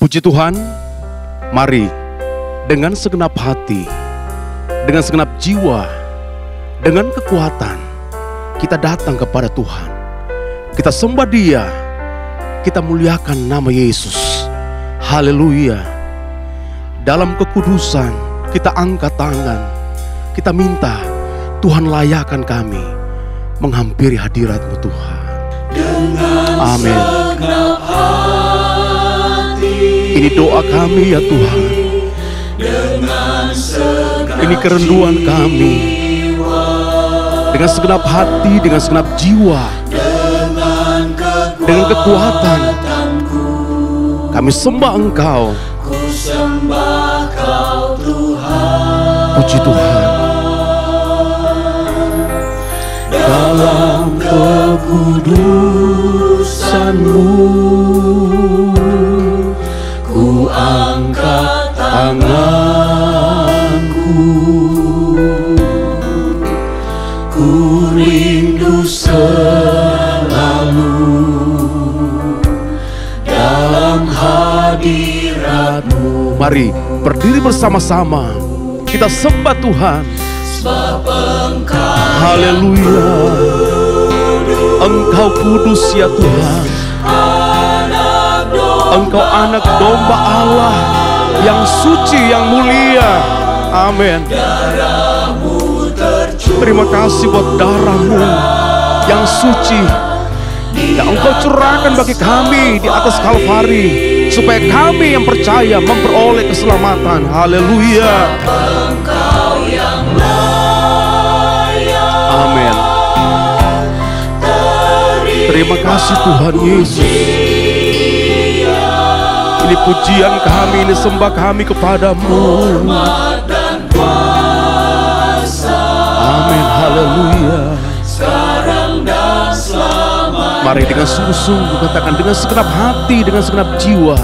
Puji Tuhan, mari dengan segenap hati, dengan segenap jiwa, dengan kekuatan, kita datang kepada Tuhan. Kita sembah Dia, kita muliakan nama Yesus. Haleluya. Dalam kekudusan kita angkat tangan, kita minta Tuhan layakkan kami menghampiri hadirat-Mu Tuhan. Amin. Ini doa kami ya Tuhan. Ini kerenduan kami. Dengan segenap hati, dengan segenap jiwa, dengan kekuatan, kami sembah Engkau. Puji Tuhan. Dalam kekudusan-Mu ku angkat tanganku, ku rindu selalu dalam hadirat-Mu. Mari berdiri bersama-sama, kita sembah Tuhan. Haleluya. Engkau kudus ya Tuhan. Engkau anak domba Allah yang suci, yang mulia. Amin. Terima kasih buat darah-Mu yang suci yang Engkau curahkan bagi kami di atas Kalvari, supaya kami yang percaya memperoleh keselamatan. Haleluya. Amin. Terima kasih Tuhan Yesus. Ini pujian kami, ini sembah kami kepadamu. Amin. Haleluya. Mari dengan sungguh-sungguh katakan, dengan segenap hati, dengan segenap jiwa,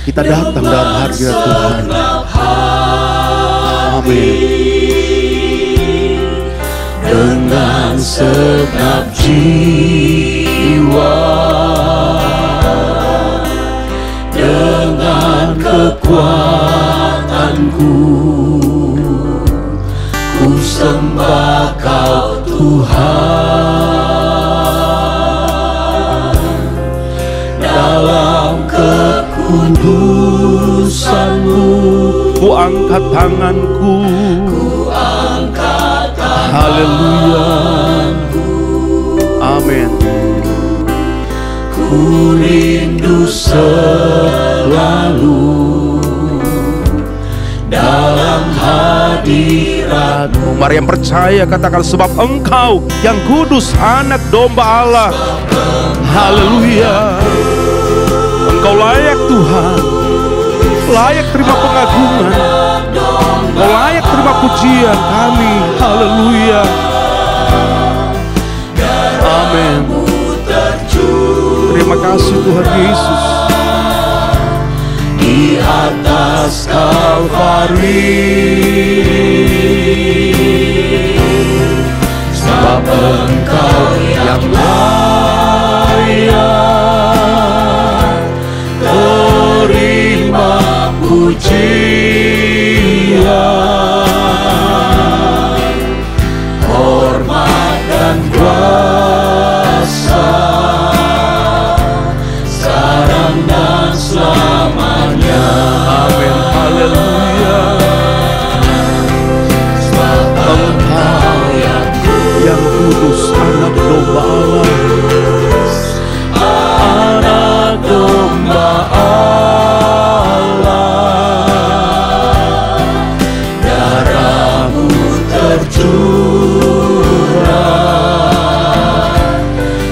kita datang dalam hadirat Tuhan. Amin. Dengan segenap jiwa, dengan kekuatanku, ku sembah Kau Tuhan. Dalam kekudusan-Mu ku angkat tanganku, haleluya. Amin. Ku rindu selalu dalam hadirat-Mu. Mari yang percaya katakan, sebab Engkau yang kudus, anak domba Allah. Haleluya. Engkau layak Tuhan, layak terima pengagungan, Engkau layak terima pujian kami. Haleluya. Amin. Terima kasih Tuhan Yesus. Di atas Kalvari, sebab Engkau yang layak terima pujian, hormat dan kuasa sekarang dan selamanya. Amin. Haleluya. Sebab Engkau yang kudus, anak domba Allah, anak domba Allah. Darah-Mu tercurah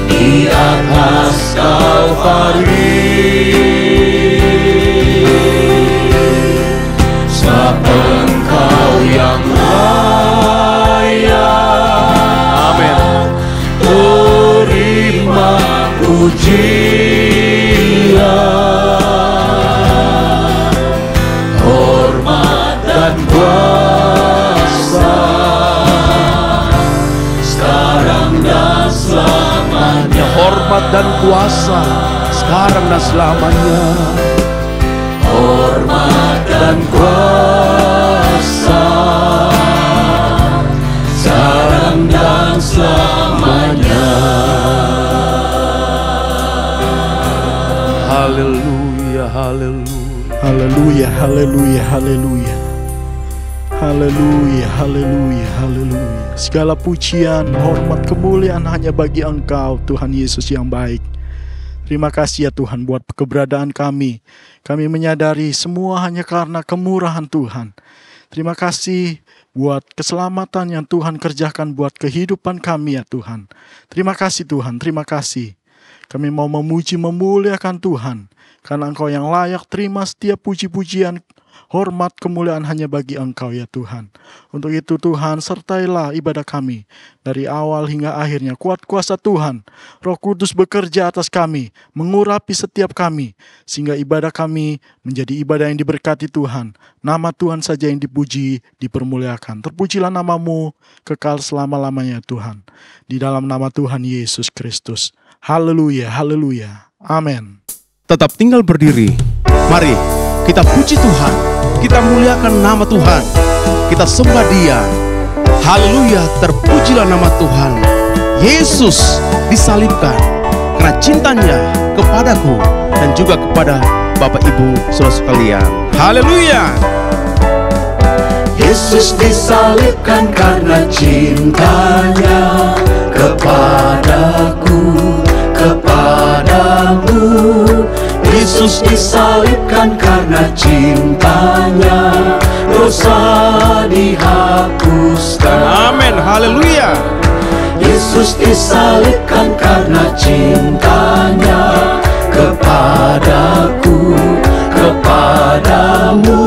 di atas Kalvari. Sebab Engkau yang layak, amin, terima pujian, hormat dan kuasa sekarang dan selamanya. Hormat dan kuasa sekarang dan selamanya. hormat dan kuasa sekarang dan selamanya. Haleluya, haleluya. Haleluya, haleluya, haleluya. Haleluya, haleluya, haleluya. Segala pujian, hormat, kemuliaan hanya bagi Engkau, Tuhan Yesus yang baik. Terima kasih ya Tuhan buat keberadaan kami. Kami menyadari semua hanya karena kemurahan Tuhan. Terima kasih buat keselamatan yang Tuhan kerjakan buat kehidupan kami ya Tuhan. Terima kasih Tuhan, terima kasih. Kami mau memuji, memuliakan Tuhan. Karena Engkau yang layak terima setiap puji-pujian, hormat, kemuliaan hanya bagi Engkau ya Tuhan. Untuk itu Tuhan, sertailah ibadah kami. Dari awal hingga akhirnya, kuat kuasa Tuhan, Roh Kudus bekerja atas kami, mengurapi setiap kami, sehingga ibadah kami menjadi ibadah yang diberkati Tuhan. Nama Tuhan saja yang dipuji, dipermuliakan. Terpujilah namamu, kekal selama-lamanya Tuhan. Di dalam nama Tuhan Yesus Kristus. Haleluya, haleluya. Amin. Tetap tinggal berdiri. Mari kita puji Tuhan, kita muliakan nama Tuhan, kita sembah Dia. Haleluya, terpujilah nama Tuhan. Yesus disalibkan karena cintanya kepadaku dan juga kepada Bapak Ibu saudara sekalian. Haleluya. Yesus disalibkan karena cintanya kepadaku, kepadamu. Yesus disalibkan karena cintanya, dosa dihapuskan. Amin, haleluya. Yesus disalibkan karena cintanya kepadaku, kepadamu.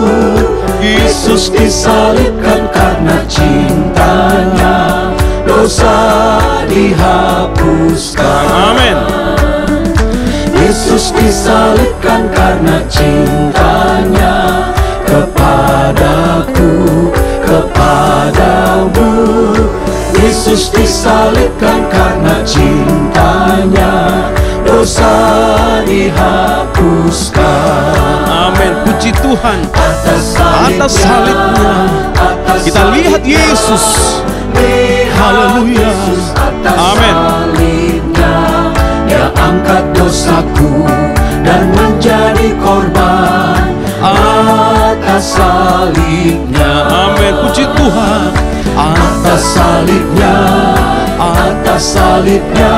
Yesus disalibkan karena cintanya, dosa dihapuskan. Amin. Yesus disalibkan karena cintanya kepadaku, kepadamu. Yesus disalibkan karena cintanya, dosa dihapuskan. Amin, puji Tuhan. Atas salibnya kita lihat Yesus. Haleluya. Amin. Dia angkat dosaku dan menjadi korban atas salibnya. Amin, puji Tuhan. Atas salibnya, atas salibnya.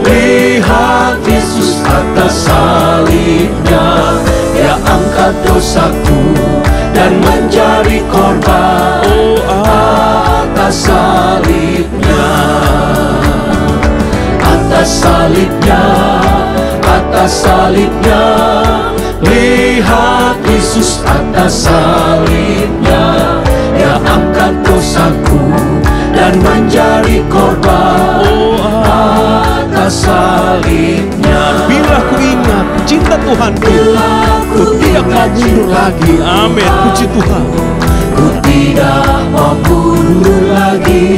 Lihat Yesus atas salibnya. Dia angkat dosaku dan menjadi korban atas salibnya. Atas salibnya, atas salibnya. Lihat Yesus atas salibnya. Dia angkat dosaku dan menjadi korban atas salibnya. Bila ku ingat cinta Tuhanku, ku tidak mau mundur lagi. Amin, puji Tuhan. Ku tidak mau mundur lagi.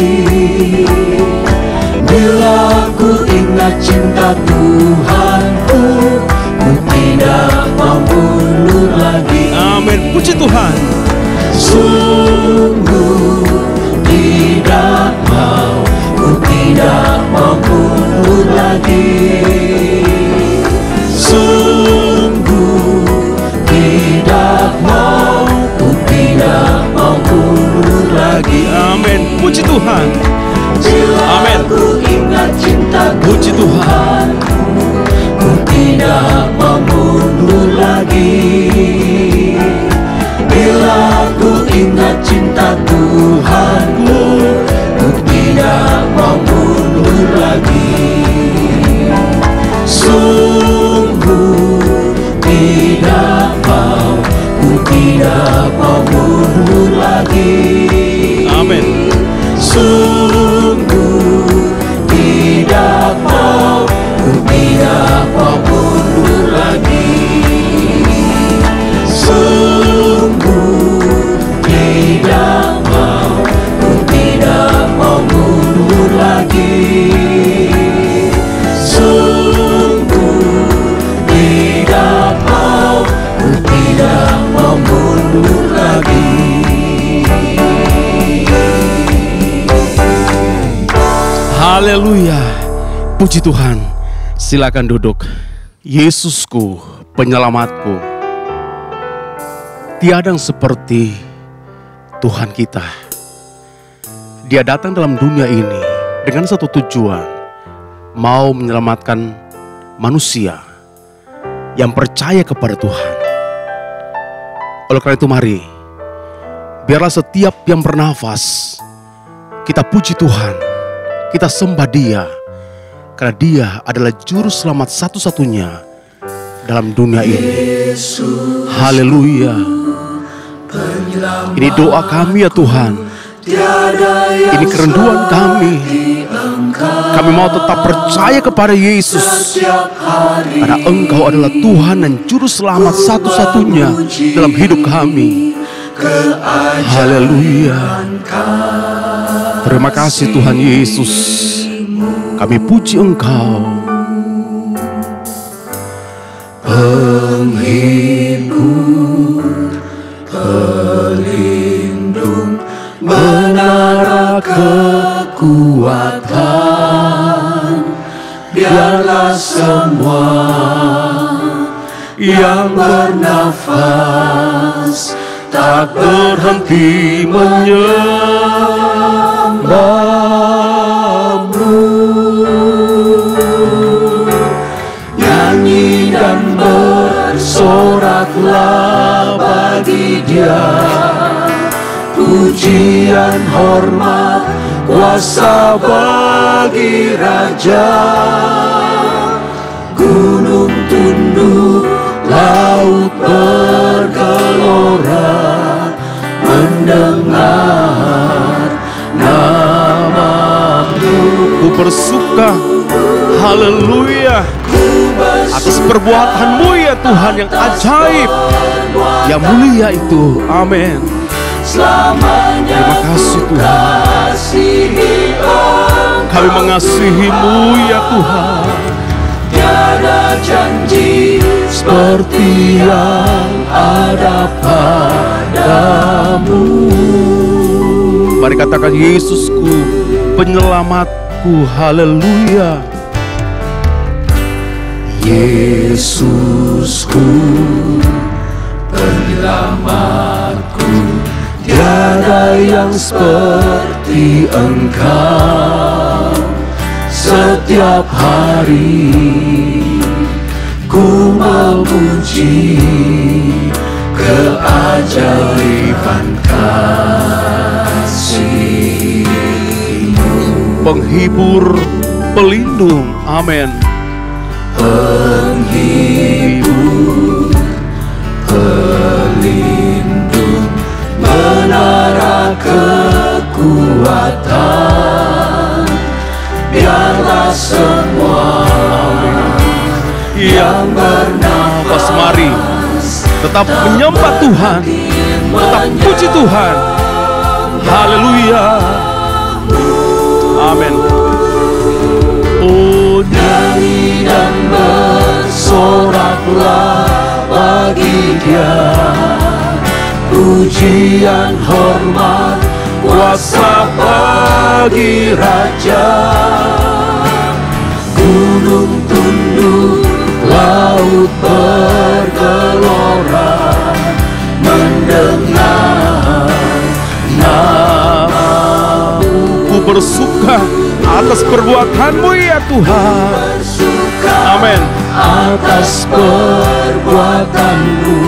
Bila ku ingat cinta Tuhanku, ku tidak mau mundur lagi. Amin, puji Tuhan. Sungguh tidak mau, ku tidak mau mundur lagi. Sungguh tidak mau, ku tidak mau mundur lagi. Amin, puji Tuhan. Amin. Ku ingat cinta Puji Tuhan. ku tidak mau mundur lagi. Bila ku ingat cinta Tuhanku, ku tidak mau mundur lagi. Sungguh tidak mau, ku tidak mau mundur lagi. Amin. Sungguh tidak mau, ku tidak mau mundur lagi. Sungguh tidak mau. Haleluya. Puji Tuhan. Silakan duduk. Yesusku, penyelamatku. Tiada yang seperti Tuhan kita. Dia datang dalam dunia ini dengan satu tujuan, mau menyelamatkan manusia yang percaya kepada Tuhan. Oleh karena itu mari, biarlah setiap yang bernafas kita puji Tuhan, kita sembah Dia, karena Dia adalah juru selamat satu-satunya dalam dunia ini. Haleluya. Ini doa kami ya Tuhan. Ini kerinduan kami. Kami mau tetap percaya kepada Yesus, karena Engkau adalah Tuhan dan juru selamat satu-satunya dalam hidup kami. Haleluya. Terima kasih Tuhan Yesus. Kami puji Engkau. Penghibur, pelindung, menara kekuatan, biarlah semua yang bernafas tak berhenti menyembah-Mu. Nyanyi dan bersoraklah bagi Dia, pujian, hormat, kuasa bagi Raja. Gunung tunduk, laut bergelora, mendengar nama-Mu. Ku bersuka, haleluya, atas perbuatan-Mu ya Tuhan yang ajaib, yang mulia itu. Amin. Terima kasih Tuhan. Kami mengasihi-Mu ya Tuhan. Tiada janji seperti yang ada padamu. Mari katakan, Yesusku, penyelamatku. Haleluya. Yesusku, penyelamatku. Tiada yang seperti Engkau. Setiap hari ku memuji keajaiban kasih-Mu. Penghibur, pelindung, amin. Penghibur, pelindung, menara kekuatan, biarlah semua yang bernafas, mari tetap menyembah Tuhan, tetap puji Tuhan. Haleluya. Amin. Oh, nyanyi dan bersoraklah bagi Dia, pujian, hormat, kuasa bagi Raja. Gunung tunduk, laut bergelora, mendengar nama-Mu. Ku bersuka atas perbuatan-Mu ya Tuhan. Amin. Atas perbuatan-Mu,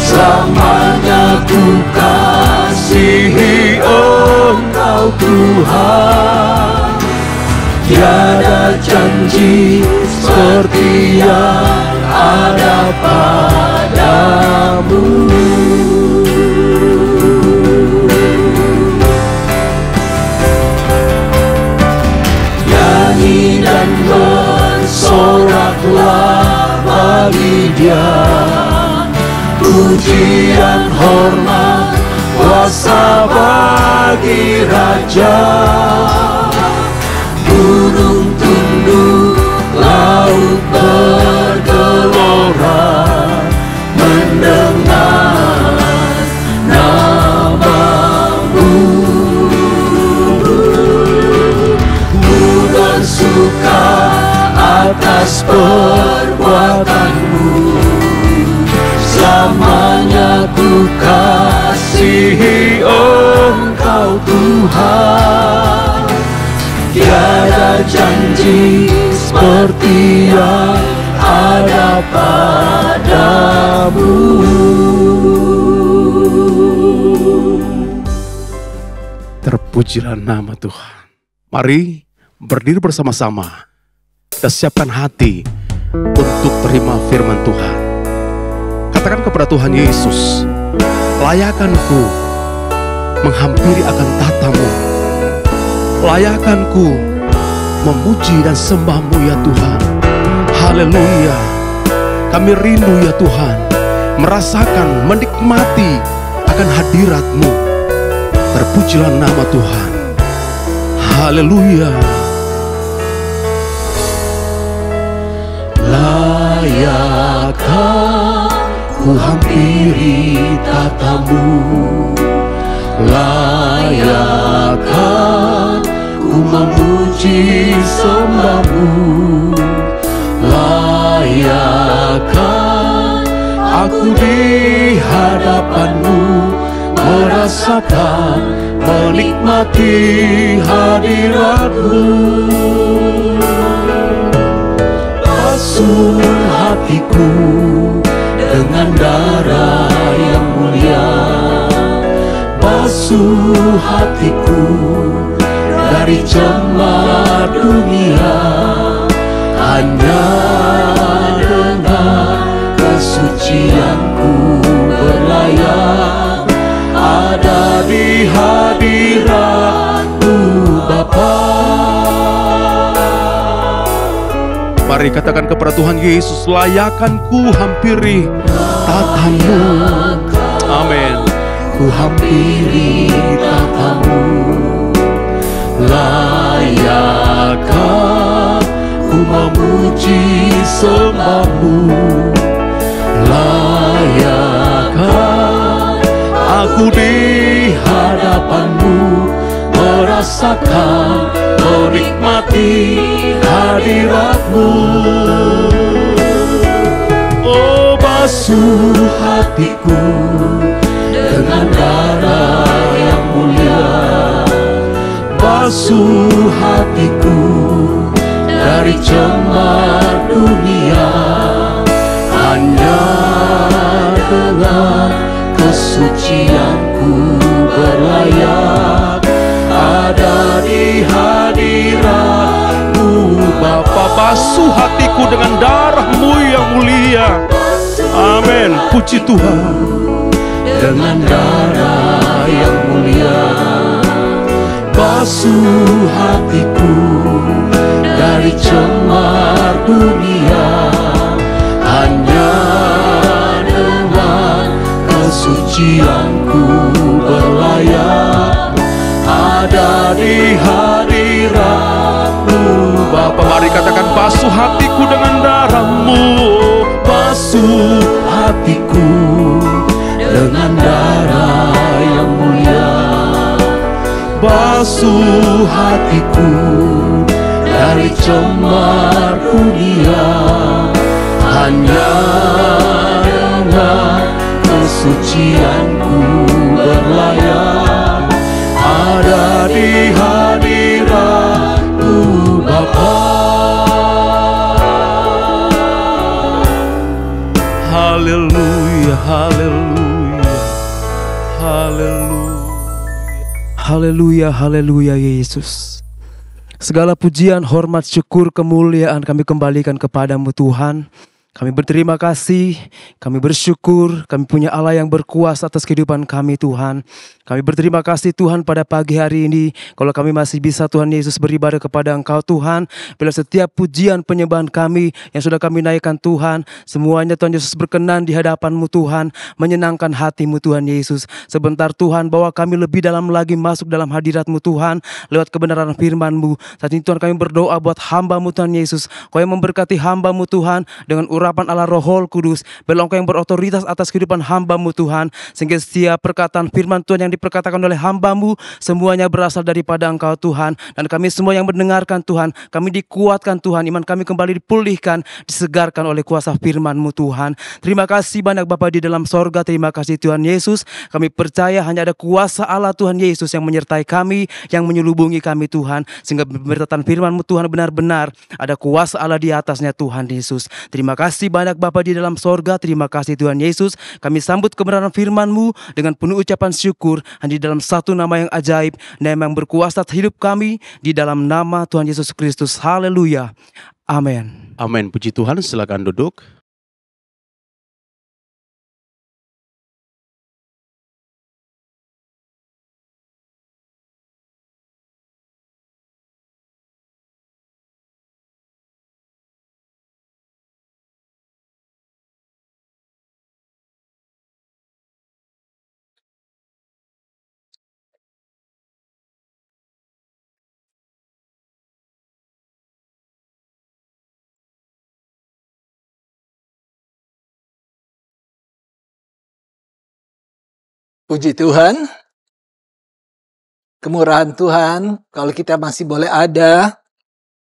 selamanya ku kasihi Engkau Tuhan. Tiada janji seperti yang ada padamu. Nyanyi dan bersoraklah bagi Dia, pujian, hormat, kuasa bagi Raja. Gunung tunduk, laut bergelora, mendengar nama-Mu. perbuatanmu. Selamanya ku kasihi Engkau Tuhan. Tiada janji seperti yang ada padamu. Terpujilah nama Tuhan. Mari berdiri bersama-sama. Kita siapkan hati untuk terima firman Tuhan. Katakan kepada Tuhan Yesus, layakanku menghampiri akan tatamu. Layakanku memuji dan sembahmu ya Tuhan. Haleluya. Kami rindu ya Tuhan, merasakan, menikmati akan hadirat-Mu. Terpujilah nama Tuhan. Haleluya. Layakan ku hampiri tatamu. Layakan ku memuji sembahmu. Layakan aku di hadapanmu, merasakan, menikmati hadiratmu. Basuh hatiku dengan darah yang mulia. Basuh hatiku dari cemar dunia. Hanya dengan kesucianku berlayar, ada di hadirat-Mu Bapa. Mari katakan kepada Tuhan Yesus, layakanku hampiri tatamu. Amin. Ku hampiri tatamu. Layakan ku memuji sembahmu. Layakan aku di hadapanmu, merasakan, menikmati hadiratmu. Oh, basuh hatiku dengan darah yang mulia. Basuh hatiku dari cemar dunia. Hanya dengan kesucianku berlayar, ada di hadirat-Mu Bapa. Basuh hatiku dengan darah-Mu yang mulia. Amin. Puji Tuhan. Dengan darah yang mulia, basuh hatiku dari cemar dunia. Hanya dengan kesucianku berlayar, ada di hadirat-Mu Bapa. Mari katakan, basuh hatiku dengan darah-Mu. Basuh hatiku dengan darah yang mulia. Basuh hatiku dari cemar dunia. Hanya dengan kesucianku berlayar, ada di hadirat-Mu Bapa. Haleluya, haleluya, haleluya. Haleluya, haleluya Yesus. Segala pujian, hormat, syukur, kemuliaan kami kembalikan kepadamu Tuhan. Kami berterima kasih, kami bersyukur, kami punya Allah yang berkuasa atas kehidupan kami Tuhan. Kami berterima kasih Tuhan pada pagi hari ini, kalau kami masih bisa Tuhan Yesus beribadah kepada Engkau Tuhan. Bila setiap pujian penyembahan kami yang sudah kami naikkan Tuhan, semuanya Tuhan Yesus berkenan di hadapan-Mu Tuhan, menyenangkan hati-Mu Tuhan Yesus. Sebentar Tuhan, bawa kami lebih dalam lagi masuk dalam hadirat-Mu Tuhan, lewat kebenaran firman-Mu. Saat ini Tuhan kami berdoa buat hamba-Mu Tuhan Yesus, Kau yang memberkati hamba-Mu Tuhan dengan urapan urapan Allah Roh Kudus, biarlah Engkau yang berotoritas atas kehidupan hamba-Mu Tuhan, sehingga setiap perkataan firman Tuhan yang diperkatakan oleh hamba-Mu semuanya berasal daripada Engkau Tuhan. Dan kami semua yang mendengarkan Tuhan, kami dikuatkan Tuhan, iman kami kembali dipulihkan, disegarkan oleh kuasa firman-Mu Tuhan. Terima kasih banyak Bapa di dalam sorga, terima kasih Tuhan Yesus. Kami percaya hanya ada kuasa Allah Tuhan Yesus yang menyertai kami, yang menyelubungi kami Tuhan, sehingga pemberitahuan firman-Mu Tuhan benar-benar ada kuasa Allah di atasnya Tuhan Yesus. Terima kasih banyak Bapa di dalam sorga, terima kasih Tuhan Yesus. Kami sambut kebenaran firman-Mu dengan penuh ucapan syukur hanya di dalam satu nama yang ajaib, nama yang berkuasa atas hidup kami, di dalam nama Tuhan Yesus Kristus. Haleluya. Amin. Amin. Puji Tuhan, silakan duduk. Puji Tuhan, kemurahan Tuhan, kalau kita masih boleh ada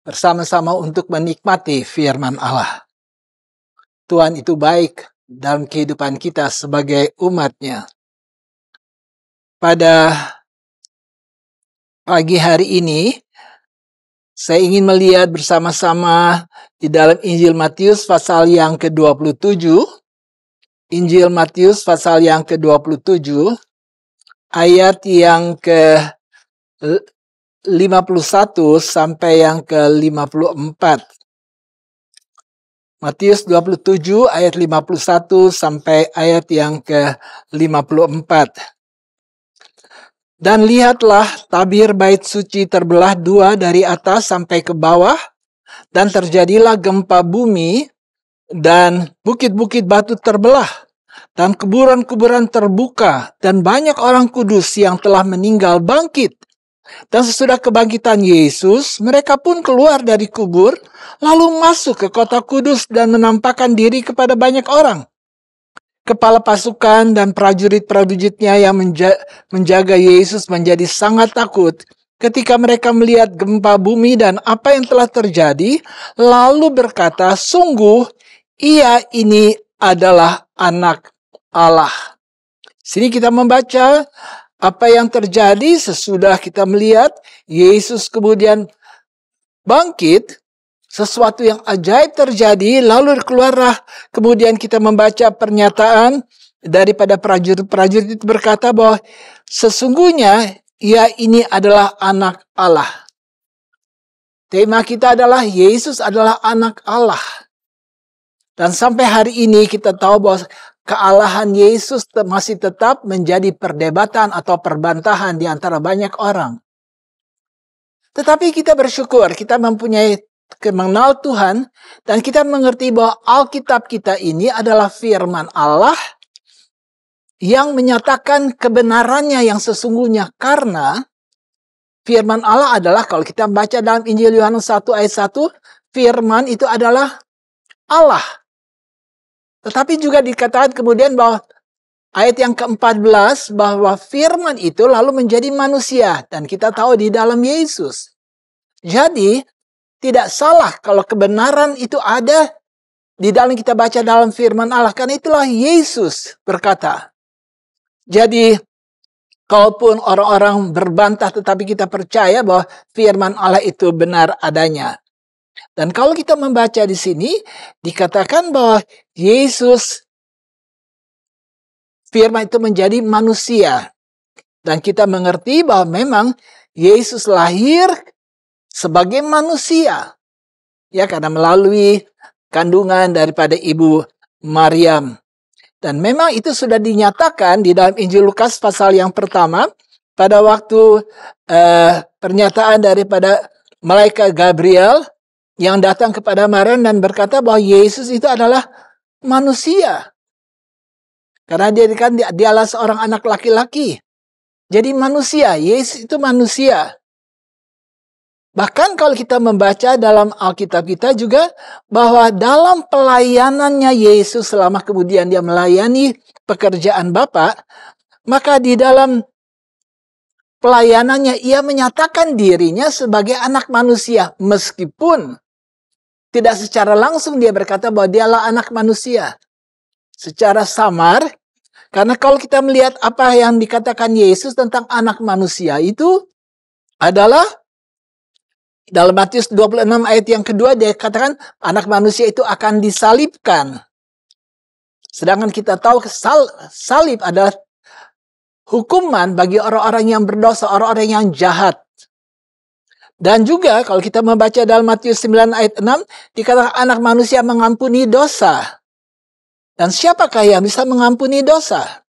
bersama-sama untuk menikmati firman Allah. Tuhan itu baik dalam kehidupan kita sebagai umat-Nya. Pada pagi hari ini, saya ingin melihat bersama-sama di dalam Injil Matius pasal yang ke-27, Injil Matius pasal yang ke-27, ayat yang ke-51 sampai yang ke-54. Matius 27 ayat 51 sampai ayat yang ke-54. Dan lihatlah, tabir bait suci terbelah dua dari atas sampai ke bawah, dan terjadilah gempa bumi, dan bukit-bukit batu terbelah, dan kuburan-kuburan terbuka, dan banyak orang kudus yang telah meninggal bangkit. Dan sesudah kebangkitan Yesus, mereka pun keluar dari kubur, lalu masuk ke kota kudus dan menampakkan diri kepada banyak orang. Kepala pasukan dan prajurit-prajuritnya yang menjaga Yesus menjadi sangat takut ketika mereka melihat gempa bumi dan apa yang telah terjadi, lalu berkata, sungguh Ia ini adalah Anak Allah. Sini kita membaca apa yang terjadi sesudah kita melihat Yesus kemudian bangkit, sesuatu yang ajaib terjadi, lalu keluarlah, kemudian kita membaca pernyataan daripada prajurit-prajurit itu berkata bahwa sesungguhnya Ia ini adalah Anak Allah. Tema kita adalah Yesus adalah Anak Allah. Dan sampai hari ini kita tahu bahwa kealahan Yesus masih tetap menjadi perdebatan atau perbantahan di antara banyak orang. Tetapi kita bersyukur, kita mempunyai mengenal Tuhan, dan kita mengerti bahwa Alkitab kita ini adalah firman Allah yang menyatakan kebenarannya yang sesungguhnya. Karena firman Allah adalah, kalau kita baca dalam Injil Yohanes 1 ayat 1, firman itu adalah Allah. Tetapi juga dikatakan kemudian bahwa ayat yang ke-14 bahwa firman itu lalu menjadi manusia. Dan kita tahu di dalam Yesus. Jadi tidak salah kalau kebenaran itu ada di dalam kita baca dalam firman Allah. Karena itulah Yesus berkata. Jadi kalaupun orang-orang berbantah tetapi kita percaya bahwa firman Allah itu benar adanya. Dan kalau kita membaca di sini, dikatakan bahwa Yesus, firman itu menjadi manusia. Dan kita mengerti bahwa memang Yesus lahir sebagai manusia. Ya, karena melalui kandungan daripada Ibu Maryam. Dan memang itu sudah dinyatakan di dalam Injil Lukas pasal yang pertama, pada waktu pernyataan daripada malaikat Gabriel, yang datang kepada Maryam dan berkata bahwa Yesus itu adalah manusia. Karena dia adalah seorang anak laki-laki. Jadi manusia, Yesus itu manusia. Bahkan kalau kita membaca dalam Alkitab kita juga bahwa dalam pelayanannya Yesus selama kemudian dia melayani pekerjaan Bapa, maka di dalam pelayanannya ia menyatakan dirinya sebagai anak manusia. Meskipun tidak secara langsung dia berkata bahwa dialah anak manusia. Secara samar, karena kalau kita melihat apa yang dikatakan Yesus tentang anak manusia itu adalah dalam Matius 26 ayat yang kedua dia katakan anak manusia itu akan disalibkan. Sedangkan kita tahu salib adalah hukuman bagi orang-orang yang berdosa, orang-orang yang jahat. Dan juga kalau kita membaca dalam Matius 9 ayat 6 dikatakan anak manusia mengampuni dosa. Dan siapakah yang bisa mengampuni dosa?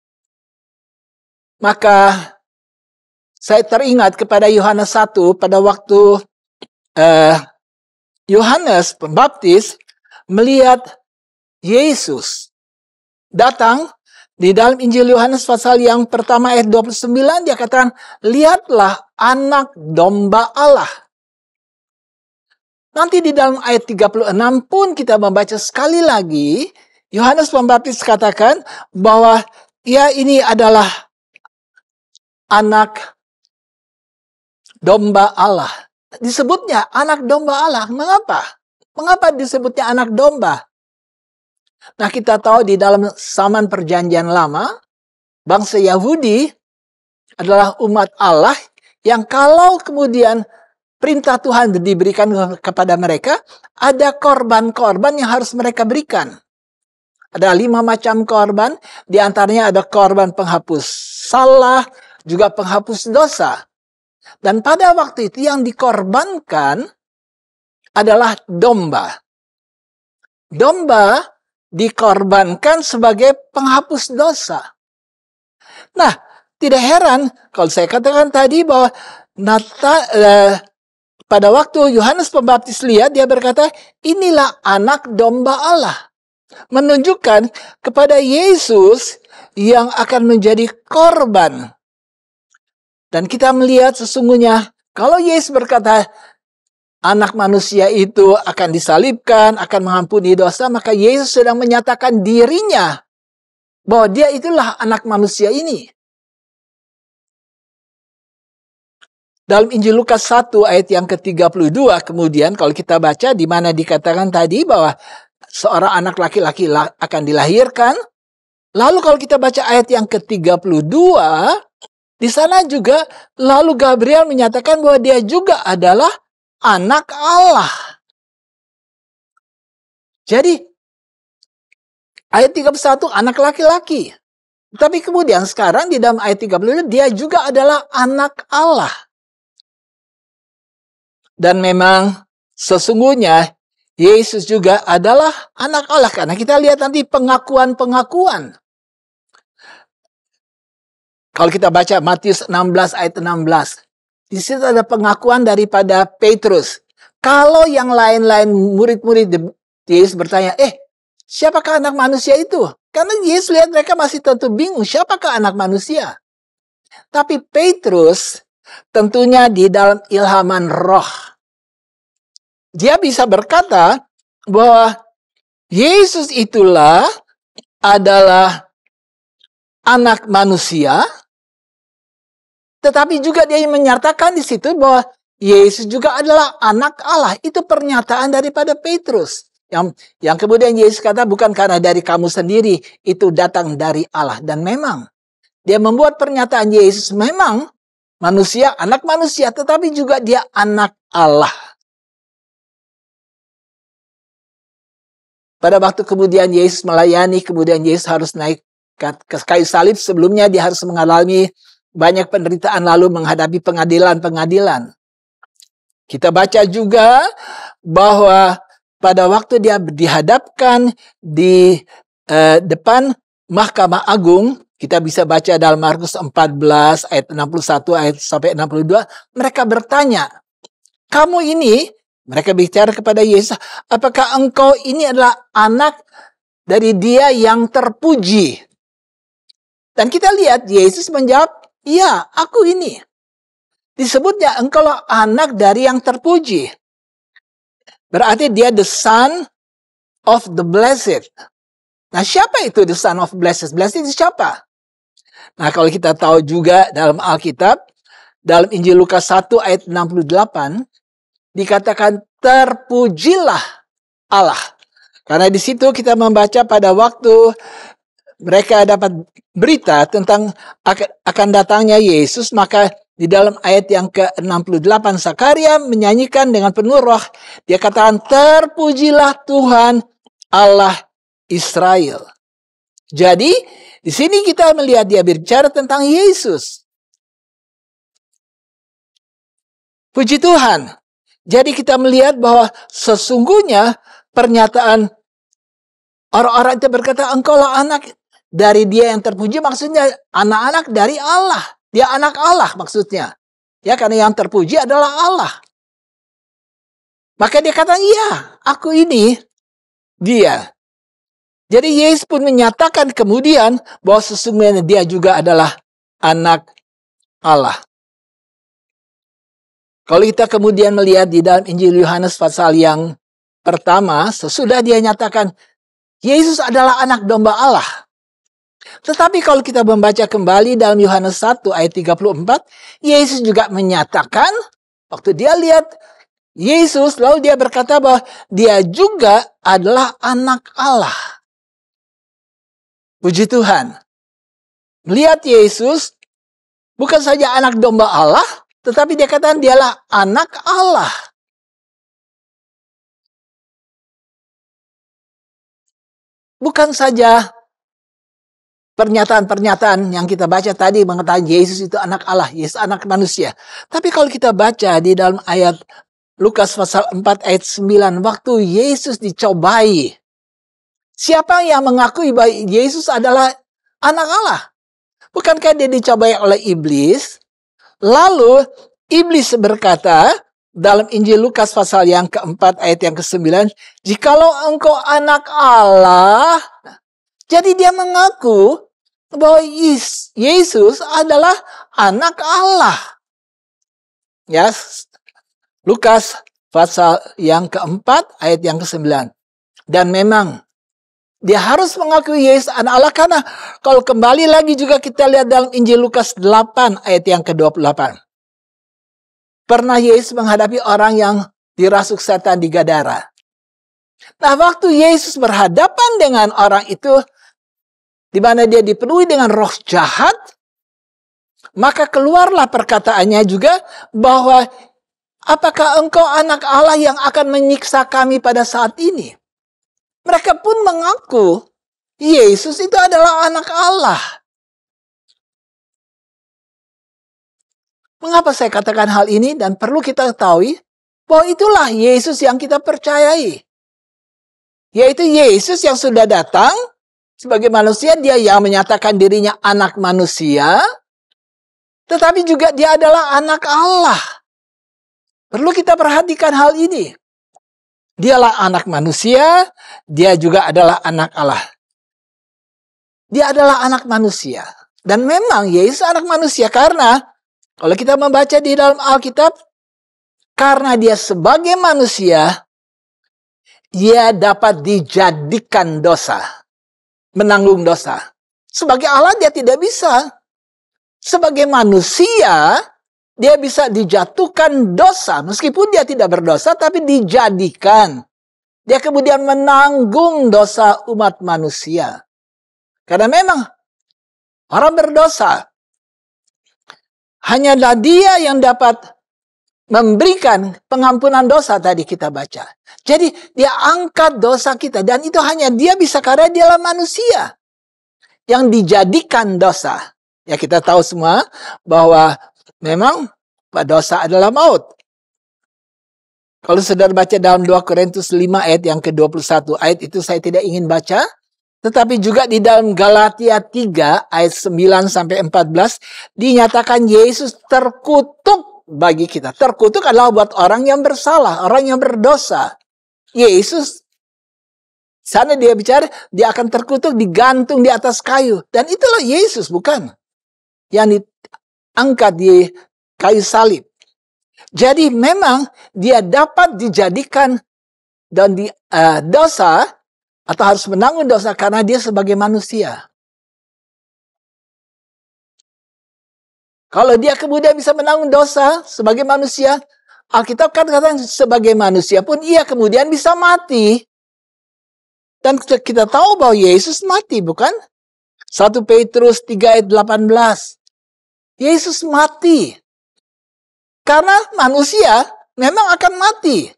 Maka saya teringat kepada Yohanes 1 pada waktu Yohanes Pembaptis melihat Yesus datang di dalam Injil Yohanes pasal yang pertama ayat 29 dia katakan, lihatlah anak domba Allah. Nanti di dalam ayat 36 pun kita membaca sekali lagi, Yohanes Pembaptis katakan bahwa ia ini adalah anak domba Allah. Disebutnya anak domba Allah. Mengapa? Mengapa disebutnya anak domba? Nah, kita tahu di dalam zaman perjanjian lama, bangsa Yahudi adalah umat Allah yang kalau kemudian perintah Tuhan diberikan kepada mereka, ada korban-korban yang harus mereka berikan. Ada 5 macam korban, di antaranya ada korban penghapus salah, juga penghapus dosa. Dan pada waktu itu yang dikorbankan adalah domba. Domba dikorbankan sebagai penghapus dosa. Nah, tidak heran kalau saya katakan tadi bahwa pada waktu Yohanes Pembaptis lihat, dia berkata, inilah anak domba Allah. Menunjukkan kepada Yesus yang akan menjadi korban. Dan kita melihat sesungguhnya kalau Yesus berkata anak manusia itu akan disalibkan, akan mengampuni dosa, maka Yesus sedang menyatakan dirinya bahwa dia itulah anak manusia ini. Dalam Injil Lukas 1 ayat yang ke-32 kemudian kalau kita baca di mana dikatakan tadi bahwa seorang anak laki-laki akan dilahirkan. Lalu kalau kita baca ayat yang ke-32, di sana juga lalu Gabriel menyatakan bahwa dia juga adalah anak Allah. Jadi ayat 31 anak laki-laki. Tapi kemudian sekarang di dalam ayat 32 dia juga adalah anak Allah. Dan memang sesungguhnya Yesus juga adalah anak Allah. Karena kita lihat nanti pengakuan-pengakuan. Kalau kita baca Matius 16 ayat 16. Di situ ada pengakuan daripada Petrus. Kalau yang lain-lain murid-murid Yesus bertanya, siapakah anak manusia itu? Karena Yesus lihat mereka masih tentu bingung, siapakah anak manusia? Tapi Petrus tentunya di dalam ilhaman roh. Dia bisa berkata bahwa Yesus itulah adalah anak manusia. Tetapi juga dia menyatakan di situ bahwa Yesus juga adalah anak Allah. Itu pernyataan daripada Petrus. Yang kemudian Yesus kata bukan karena dari kamu sendiri. Itu datang dari Allah. Dan memang dia membuat pernyataan Yesus memang manusia, anak manusia. Tetapi juga dia anak Allah. Pada waktu kemudian Yesus melayani, kemudian Yesus harus naik ke kayu salib. Sebelumnya dia harus mengalami banyak penderitaan lalu menghadapi pengadilan-pengadilan. Kita baca juga bahwa pada waktu dia dihadapkan di depan Mahkamah Agung, kita bisa baca dalam Markus 14 ayat 61 ayat sampai 62, mereka bertanya, kamu ini, mereka bicara kepada Yesus, apakah engkau ini adalah anak dari dia yang terpuji? Dan kita lihat Yesus menjawab, iya, aku ini. disebutnya engkaulah anak dari yang terpuji. Berarti dia the son of the blessed. Nah, siapa itu the son of blessed? Blessed itu siapa? Nah, kalau kita tahu juga dalam Alkitab, dalam Injil Lukas 1 ayat 68, dikatakan terpujilah Allah. Karena di situ kita membaca pada waktu mereka dapat berita tentang akan datangnya Yesus, maka di dalam ayat yang ke-68 Sakaria menyanyikan dengan penuh roh, dia katakan terpujilah Tuhan Allah Israel. Jadi di sini kita melihat dia berbicara tentang Yesus. Puji Tuhan. Jadi kita melihat bahwa sesungguhnya pernyataan orang-orang itu berkata engkaulah anak dari dia yang terpuji, maksudnya anak-anak dari Allah. Dia anak Allah maksudnya. Ya, karena yang terpuji adalah Allah. Maka dia kata, iya, aku ini dia. Jadi Yesus pun menyatakan kemudian bahwa sesungguhnya dia juga adalah anak Allah. Kalau kita kemudian melihat di dalam Injil Yohanes pasal yang pertama, sesudah dia nyatakan Yesus adalah anak domba Allah. Tetapi kalau kita membaca kembali dalam Yohanes 1 ayat 34, Yesus juga menyatakan, waktu dia lihat Yesus, lalu dia berkata bahwa dia juga adalah anak Allah. Puji Tuhan. Melihat Yesus, bukan saja anak domba Allah, tetapi dia katakan dialah anak Allah. Bukan saja pernyataan-pernyataan yang kita baca tadi mengatakan Yesus itu anak Allah, Yesus anak manusia. Tapi kalau kita baca di dalam ayat Lukas pasal 4 ayat 9, waktu Yesus dicobai, siapa yang mengakui bahwa Yesus adalah anak Allah? Bukankah dia dicobai oleh iblis? Lalu iblis berkata dalam Injil Lukas pasal yang keempat ayat yang ke-9, jikalau engkau anak Allah, jadi dia mengaku bahwa Yesus adalah anak Allah. Ya, Lukas pasal yang keempat ayat yang ke-9. Dan memang dia harus mengakui Yesus anak Allah, karena kalau kembali lagi juga kita lihat dalam Injil Lukas 8 ayat yang ke-28. Pernah Yesus menghadapi orang yang dirasuk setan di Gadara. Nah, waktu Yesus berhadapan dengan orang itu, di mana dia dipenuhi dengan roh jahat, maka keluarlah perkataannya juga bahwa apakah engkau anak Allah yang akan menyiksa kami pada saat ini? Mereka pun mengaku Yesus itu adalah anak Allah. Mengapa saya katakan hal ini? Dan perlu kita ketahui bahwa itulah Yesus yang kita percayai. Yaitu Yesus yang sudah datang sebagai manusia, dia yang menyatakan dirinya anak manusia, tetapi juga dia adalah anak Allah. Perlu kita perhatikan hal ini. Dialah anak manusia, dia juga adalah anak Allah. Dia adalah anak manusia. Dan memang Yesus anak manusia karena kalau kita membaca di dalam Alkitab, karena dia sebagai manusia, dia dapat dijadikan dosa, menanggung dosa. Sebagai Allah dia tidak bisa. Sebagai manusia, dia bisa dijatuhkan dosa. Meskipun dia tidak berdosa, tapi dijadikan. Dia kemudian menanggung dosa umat manusia. Karena memang orang berdosa. Hanyalah dia yang dapat memberikan pengampunan dosa tadi kita baca. Jadi dia angkat dosa kita. Dan itu hanya dia bisa karena dialah manusia. Yang dijadikan dosa. Ya, kita tahu semua bahwa memang dosa adalah maut. Kalau saudara baca dalam 2 Korintus 5 ayat yang ke-21. Ayat itu saya tidak ingin baca. Tetapi juga di dalam Galatia 3 ayat 9 sampai 14 dinyatakan Yesus terkutuk bagi kita. Terkutuk adalah buat orang yang bersalah, orang yang berdosa. Yesus sana dia bicara dia akan terkutuk, digantung di atas kayu. Dan itulah Yesus, bukan? Yang diangkat kayu salib. Jadi memang dia dapat dijadikan dan dosa atau harus menanggung dosa karena dia sebagai manusia. Kalau dia kemudian bisa menanggung dosa sebagai manusia, Alkitab katakan sebagai manusia pun ia kemudian bisa mati. Dan kita tahu bahwa Yesus mati, bukan? 1 Petrus 3 ayat 18. Yesus mati. Karena manusia memang akan mati.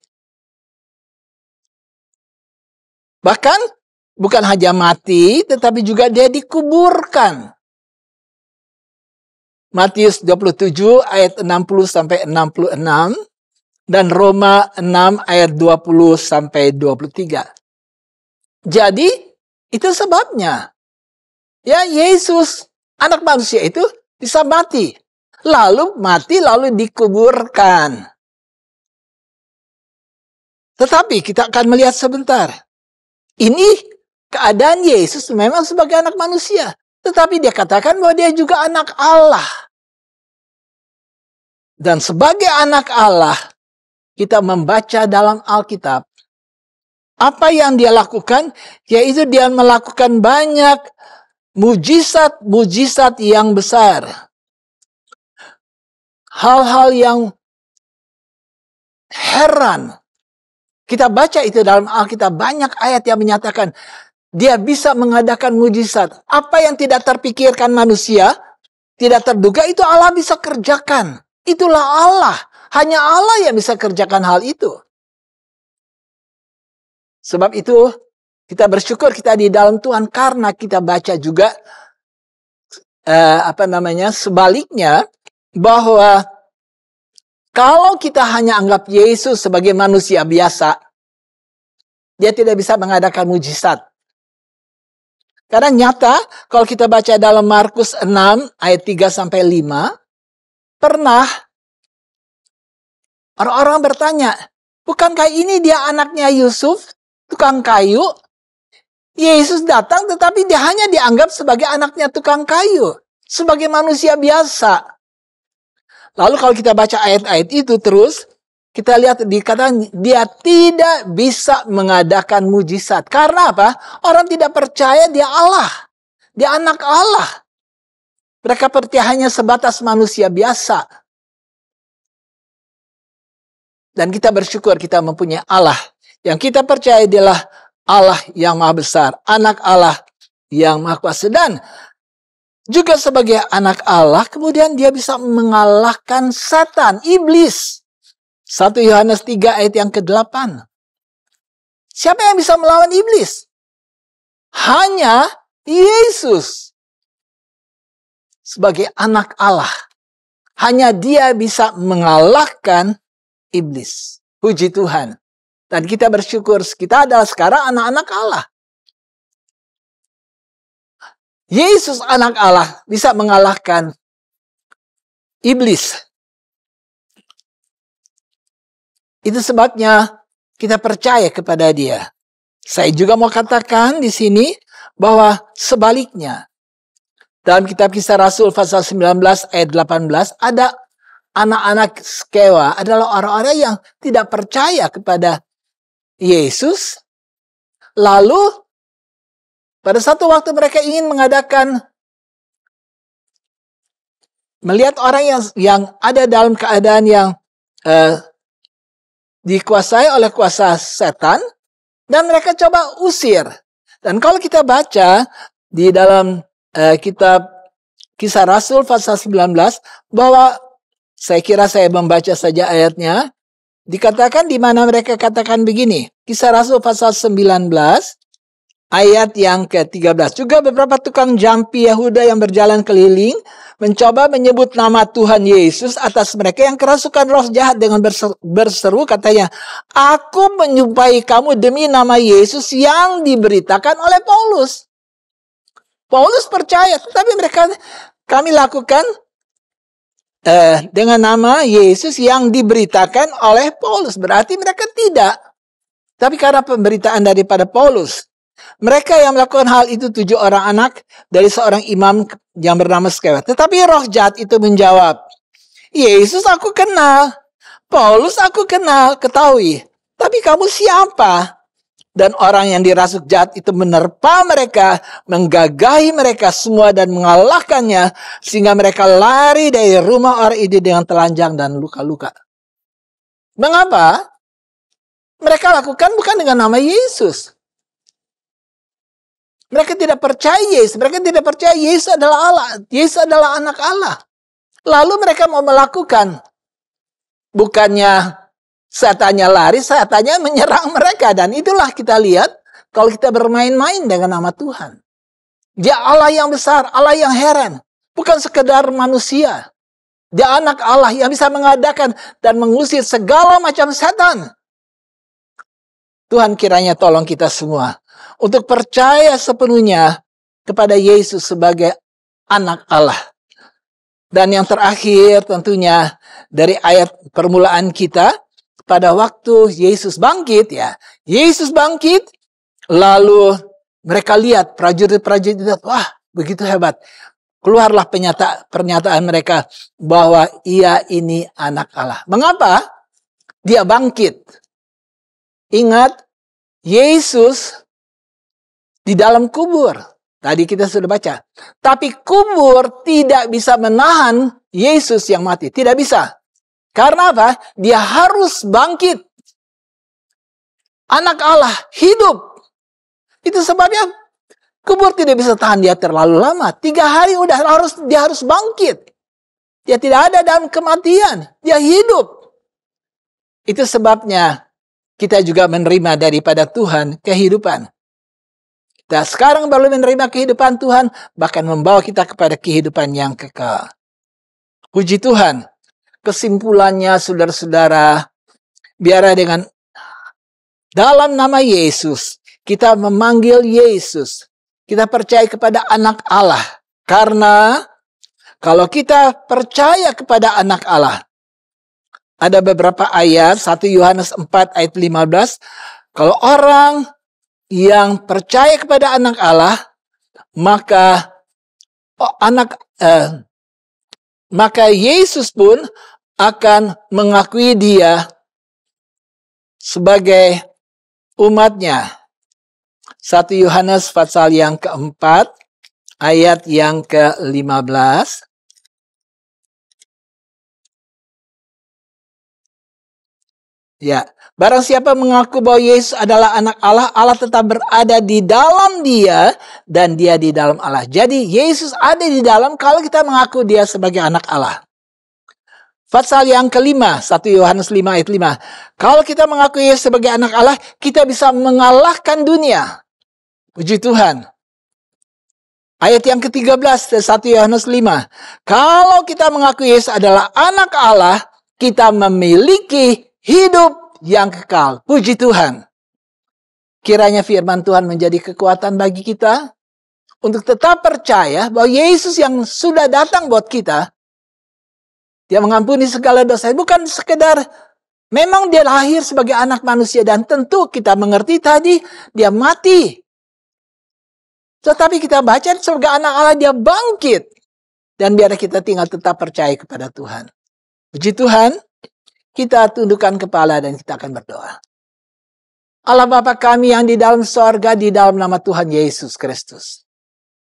Bahkan bukan hanya mati, tetapi juga dia dikuburkan. Matius 27 ayat 60 sampai 66 dan Roma 6 ayat 20 sampai 23. Jadi itu sebabnya ya Yesus anak manusia itu bisa mati, lalu dikuburkan. Tetapi kita akan melihat sebentar. Ini keadaan Yesus memang sebagai anak manusia. Tetapi dia katakan bahwa dia juga anak Allah. Dan sebagai anak Allah, kita membaca dalam Alkitab. Apa yang dia lakukan? Yaitu dia melakukan banyak mujizat-mujizat yang besar. Hal-hal yang heran. Kita baca itu dalam Alkitab. Banyak ayat yang menyatakan dia bisa mengadakan mujizat. Apa yang tidak terpikirkan manusia, tidak terduga, itu Allah bisa kerjakan. Itulah Allah. Hanya Allah yang bisa kerjakan hal itu. Sebab itu, kita bersyukur kita di dalam Tuhan karena kita baca juga sebaliknya, bahwa kalau kita hanya anggap Yesus sebagai manusia biasa, dia tidak bisa mengadakan mujizat. Karena nyata, kalau kita baca dalam Markus 6 ayat 3-5, pernah orang-orang bertanya, bukankah ini dia anaknya Yusuf, tukang kayu? Yesus datang tetapi dia hanya dianggap sebagai anaknya tukang kayu, sebagai manusia biasa. Lalu kalau kita baca ayat-ayat itu terus, kita lihat dikatakan dia tidak bisa mengadakan mujizat. Karena apa? Orang tidak percaya dia Allah. Dia anak Allah. Mereka percaya hanya sebatas manusia biasa. Dan kita bersyukur kita mempunyai Allah. Yang kita percaya adalah Allah yang maha besar. Anak Allah yang maha kuasa. Dan juga sebagai anak Allah, kemudian dia bisa mengalahkan setan, iblis. 1 Yohanes 3 ayat yang ke-8. Siapa yang bisa melawan iblis? Hanya Yesus. Sebagai anak Allah. Hanya dia bisa mengalahkan iblis. Puji Tuhan. Dan kita bersyukur kita adalah sekarang anak-anak Allah. Yesus anak Allah bisa mengalahkan iblis. Itu sebabnya kita percaya kepada dia. Saya juga mau katakan di sini bahwa sebaliknya. Dalam kitab Kisah Rasul pasal 19 ayat 18 ada anak-anak Skewa adalah orang-orang yang tidak percaya kepada Yesus. Lalu pada satu waktu mereka ingin melihat orang yang ada dalam keadaan yang dikuasai oleh kuasa setan, dan mereka coba usir. Dan kalau kita baca di dalam kitab Kisah Rasul pasal 19, bahwa saya kira saya membaca saja ayatnya, dikatakan di mana mereka katakan begini, Kisah Rasul pasal 19, ayat yang ke-13. Juga beberapa tukang jampi Yahuda yang berjalan keliling mencoba menyebut nama Tuhan Yesus atas mereka yang kerasukan roh jahat dengan berseru, katanya, aku menyumpahi kamu demi nama Yesus yang diberitakan oleh Paulus. Paulus percaya, tetapi kami lakukan dengan nama Yesus yang diberitakan oleh Paulus. Berarti mereka tidak. Tapi karena pemberitaan daripada Paulus, mereka yang melakukan hal itu 7 orang anak dari seorang imam yang bernama Skewa. Tetapi roh jahat itu menjawab, Yesus aku kenal, Paulus aku kenal, ketahui. Tapi kamu siapa? Dan orang yang dirasuk jahat itu menerpa mereka, menggagahi mereka semua dan mengalahkannya, sehingga mereka lari dari rumah orang itu dengan telanjang dan luka-luka. Mengapa? Mereka lakukan bukan dengan nama Yesus. Mereka tidak percaya Yesus. Mereka tidak percaya Yesus adalah Allah. Yesus adalah anak Allah. Lalu mereka mau melakukan. Bukannya setannya lari, setannya menyerang mereka. Dan itulah kita lihat kalau kita bermain-main dengan nama Tuhan. Dia Allah yang besar, Allah yang heran. Bukan sekedar manusia. Dia anak Allah yang bisa mengadakan dan mengusir segala macam setan. Tuhan kiranya tolong kita semua untuk percaya sepenuhnya kepada Yesus sebagai anak Allah. Dan yang terakhir tentunya dari ayat permulaan kita, pada waktu Yesus bangkit ya. Yesus bangkit, lalu mereka lihat prajurit-prajurit itu, wah begitu hebat. Keluarlah pernyataan mereka bahwa ia ini anak Allah. Mengapa? Dia bangkit. Ingat, Yesus di dalam kubur. Tadi kita sudah baca. Tapi kubur tidak bisa menahan Yesus yang mati. Tidak bisa. Karena apa? Dia harus bangkit. Anak Allah hidup. Itu sebabnya kubur tidak bisa tahan dia terlalu lama. 3 hari dia harus bangkit. Dia tidak ada dalam kematian. Dia hidup. Itu sebabnya kita juga menerima daripada Tuhan kehidupan. Kita sekarang baru menerima kehidupan Tuhan, bahkan membawa kita kepada kehidupan yang kekal. Puji Tuhan. Kesimpulannya, saudara-saudara, biarlah dengan dalam nama Yesus, kita memanggil Yesus. Kita percaya kepada anak Allah. Karena kalau kita percaya kepada anak Allah, ada beberapa ayat, 1 Yohanes 4 ayat 15, kalau orang yang percaya kepada anak Allah, maka Yesus pun akan mengakui dia sebagai umatnya. 1 Yohanes pasal yang keempat, ayat yang ke-15. Ya, barang siapa mengaku bahwa Yesus adalah anak Allah, Allah tetap berada di dalam dia dan dia di dalam Allah. Jadi Yesus ada di dalam kalau kita mengaku dia sebagai anak Allah. Pasal yang kelima, 1 Yohanes 5 ayat 5. Kalau kita mengaku Yesus sebagai anak Allah, kita bisa mengalahkan dunia. Puji Tuhan. Ayat yang ke-13, 1 Yohanes 5. Kalau kita mengaku Yesus adalah anak Allah, kita memiliki hidup yang kekal. Puji Tuhan. Kiranya firman Tuhan menjadi kekuatan bagi kita untuk tetap percaya bahwa Yesus yang sudah datang buat kita, dia mengampuni segala dosa. Bukan sekedar memang dia lahir sebagai anak manusia dan tentu kita mengerti tadi dia mati. Tetapi kita baca sebagai anak Allah dia bangkit. Dan biar kita tinggal tetap percaya kepada Tuhan. Puji Tuhan. Kita tundukkan kepala dan kita akan berdoa. Allah Bapa kami yang di dalam sorga, di dalam nama Tuhan Yesus Kristus.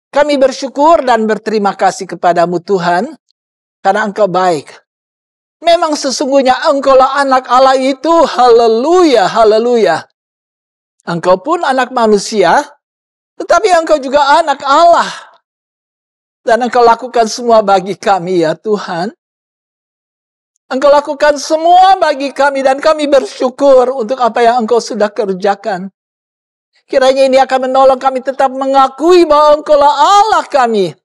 Kami bersyukur dan berterima kasih kepadamu Tuhan, karena Engkau baik. Memang sesungguhnya Engkaulah anak Allah itu, haleluya, haleluya. Engkau pun anak manusia, tetapi Engkau juga anak Allah. Dan Engkau lakukan semua bagi kami ya Tuhan. Engkau lakukan semua bagi kami dan kami bersyukur untuk apa yang Engkau sudah kerjakan. Kiranya ini akan menolong kami tetap mengakui bahwa Engkaulah Allah kami.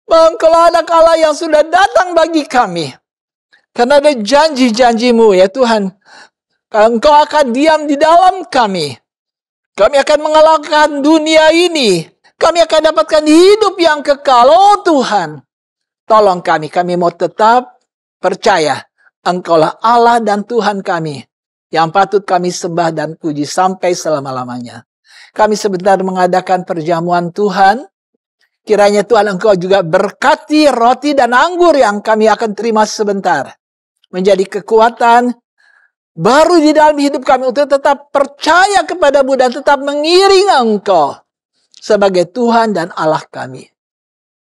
Bahwa Engkaulah anak Allah yang sudah datang bagi kami. Karena ada janji-janji-Mu ya Tuhan. Engkau akan diam di dalam kami. Kami akan mengalahkan dunia ini. Kami akan dapatkan hidup yang kekal. Oh Tuhan, tolong kami mau tetap percaya, Engkaulah Allah dan Tuhan kami, yang patut kami sembah dan puji sampai selama-lamanya. Kami sebentar mengadakan perjamuan Tuhan, Kiranya Tuhan Engkau juga berkati roti dan anggur yang kami akan terima sebentar. Menjadi kekuatan baru di dalam hidup kami untuk tetap percaya kepadamu dan tetap mengiring Engkau sebagai Tuhan dan Allah kami.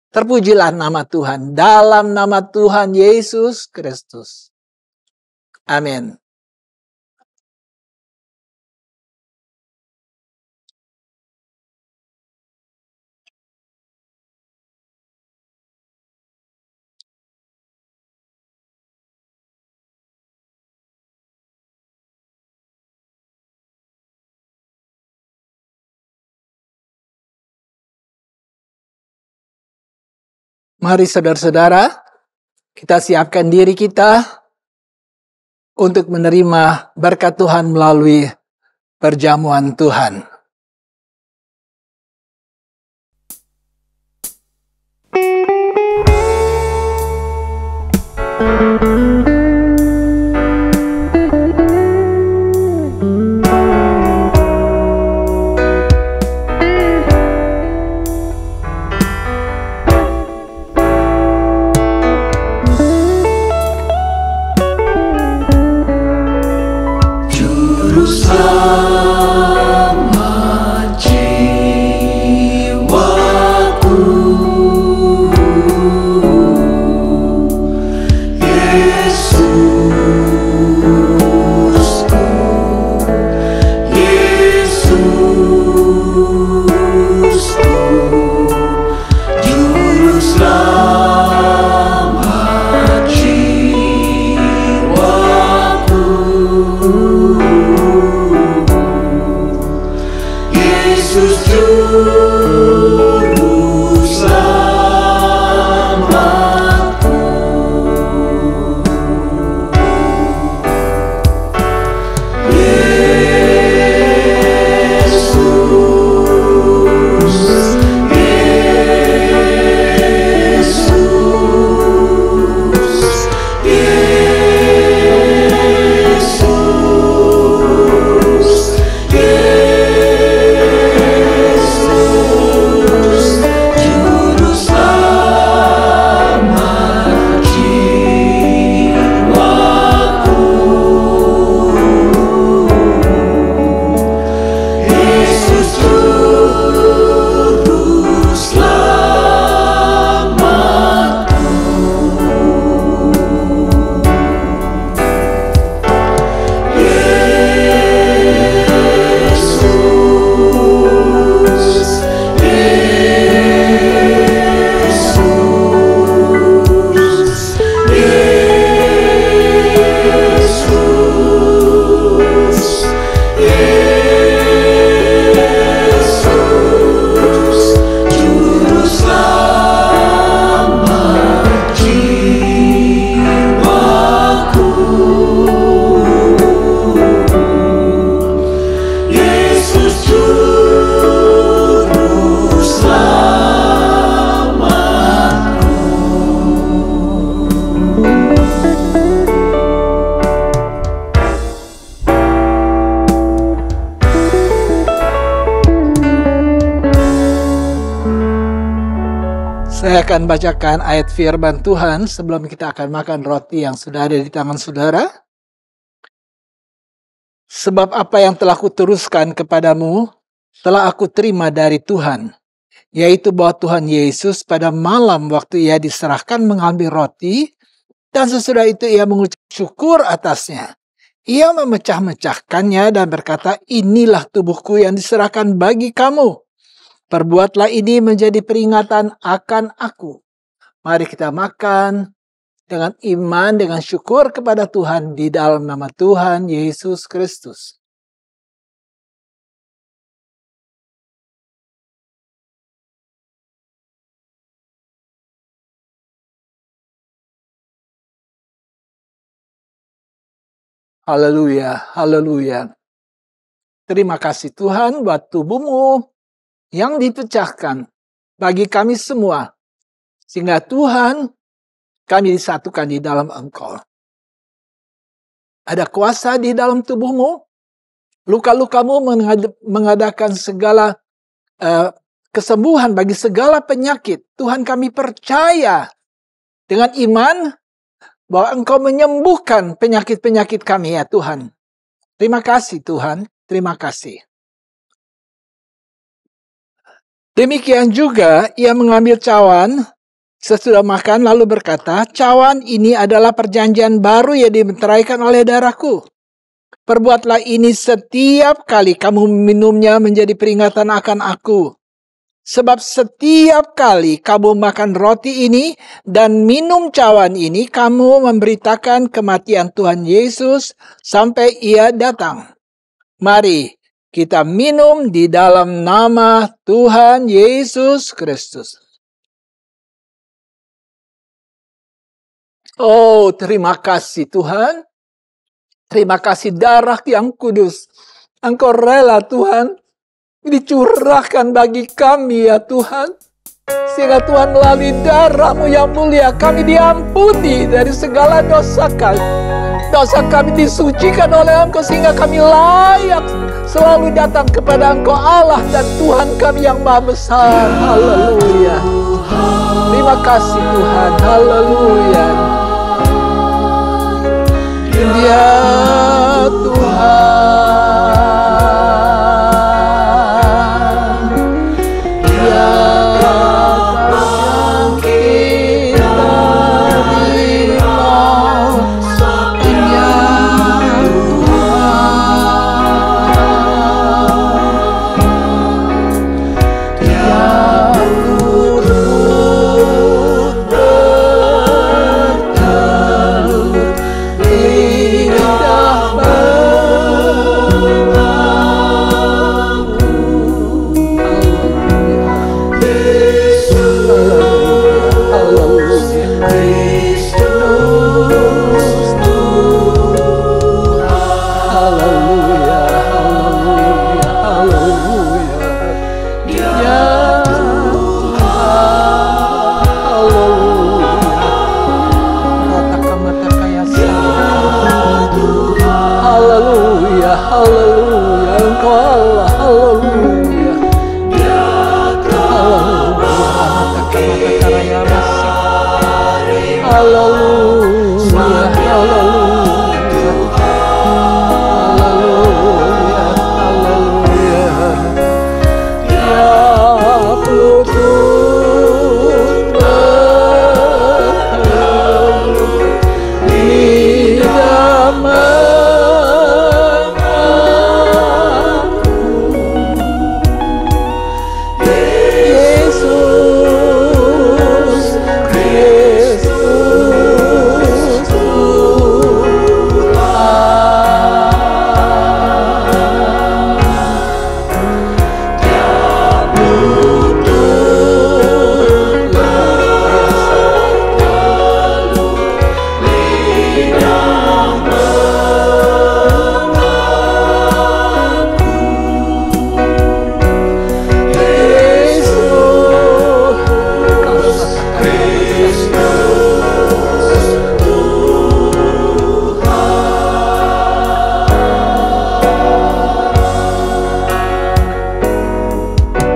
Terpujilah nama Tuhan dalam nama Tuhan Yesus Kristus. Amin. Mari saudara-saudara, kita siapkan diri kita untuk menerima berkat Tuhan melalui perjamuan Tuhan. Saya akan bacakan ayat firman Tuhan sebelum kita akan makan roti yang sudah ada di tangan saudara. Sebab apa yang telah kuteruskan kepadamu, telah aku terima dari Tuhan. Yaitu bahwa Tuhan Yesus pada malam waktu ia diserahkan mengambil roti, dan sesudah itu ia mengucap syukur atasnya. Ia memecah-mecahkannya dan berkata, inilah tubuhku yang diserahkan bagi kamu. Perbuatlah ini menjadi peringatan akan aku. Mari kita makan dengan iman, dengan syukur kepada Tuhan di dalam nama Tuhan Yesus Kristus. Haleluya, haleluya. Terima kasih Tuhan buat tubuhmu yang dipecahkan bagi kami semua. Sehingga Tuhan, kami disatukan di dalam Engkau. Ada kuasa di dalam tubuhmu. Luka-lukamu mengadakan segala kesembuhan bagi segala penyakit. Tuhan, kami percaya dengan iman bahwa Engkau menyembuhkan penyakit-penyakit kami ya Tuhan. Terima kasih Tuhan, terima kasih. Demikian juga ia mengambil cawan sesudah makan lalu berkata, cawan ini adalah perjanjian baru yang dimeteraikan oleh darahku. Perbuatlah ini setiap kali kamu meminumnya menjadi peringatan akan aku. Sebab setiap kali kamu makan roti ini dan minum cawan ini, kamu memberitakan kematian Tuhan Yesus sampai ia datang. Mari kita minum di dalam nama Tuhan Yesus Kristus. Oh, terima kasih Tuhan. Terima kasih darah yang kudus. Engkau rela Tuhan dicurahkan bagi kami ya Tuhan. Sehingga Tuhan melalui darah-Mu yang mulia kami diampuni dari segala dosa kami. Dosa kami disucikan oleh Engkau sehingga kami layak selalu datang kepada Engkau Allah dan Tuhan kami yang Maha Besar. Haleluya. Terima kasih Tuhan. Haleluya. Ya Tuhan.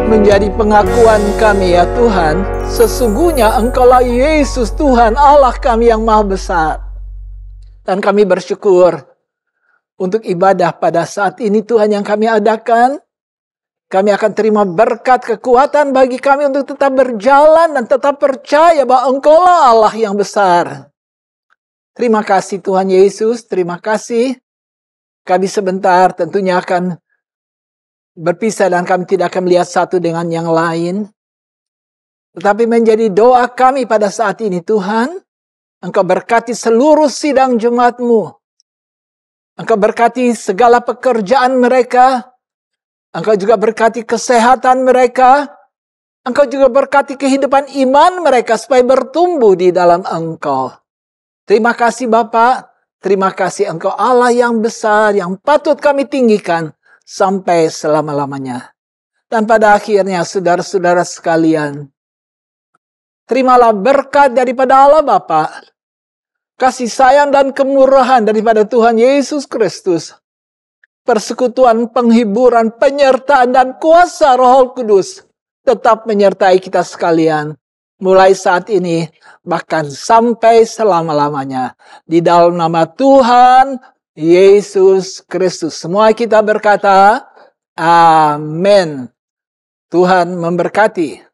Menjadi pengakuan kami ya Tuhan, sesungguhnya Engkaulah Yesus Tuhan Allah kami yang Maha Besar. Dan kami bersyukur untuk ibadah pada saat ini Tuhan yang kami adakan. Kami akan terima berkat kekuatan bagi kami untuk tetap berjalan dan tetap percaya bahwa Engkaulah Allah yang besar. Terima kasih Tuhan Yesus, terima kasih. Kami sebentar tentunya akan berpisah dan kami tidak akan melihat satu dengan yang lain. Tetapi menjadi doa kami pada saat ini Tuhan, Engkau berkati seluruh sidang jemaat-Mu. Engkau berkati segala pekerjaan mereka. Engkau juga berkati kesehatan mereka. Engkau juga berkati kehidupan iman mereka supaya bertumbuh di dalam Engkau. Terima kasih Bapa. Terima kasih Engkau Allah yang besar, yang patut kami tinggikan sampai selama-lamanya. Dan pada akhirnya saudara-saudara sekalian, terimalah berkat daripada Allah Bapa, kasih sayang dan kemurahan daripada Tuhan Yesus Kristus, persekutuan, penghiburan, penyertaan dan kuasa Roh Kudus tetap menyertai kita sekalian. Mulai saat ini, bahkan sampai selama-lamanya. Di dalam nama Tuhan Yesus Kristus. Semua kita berkata, amin. Tuhan memberkati.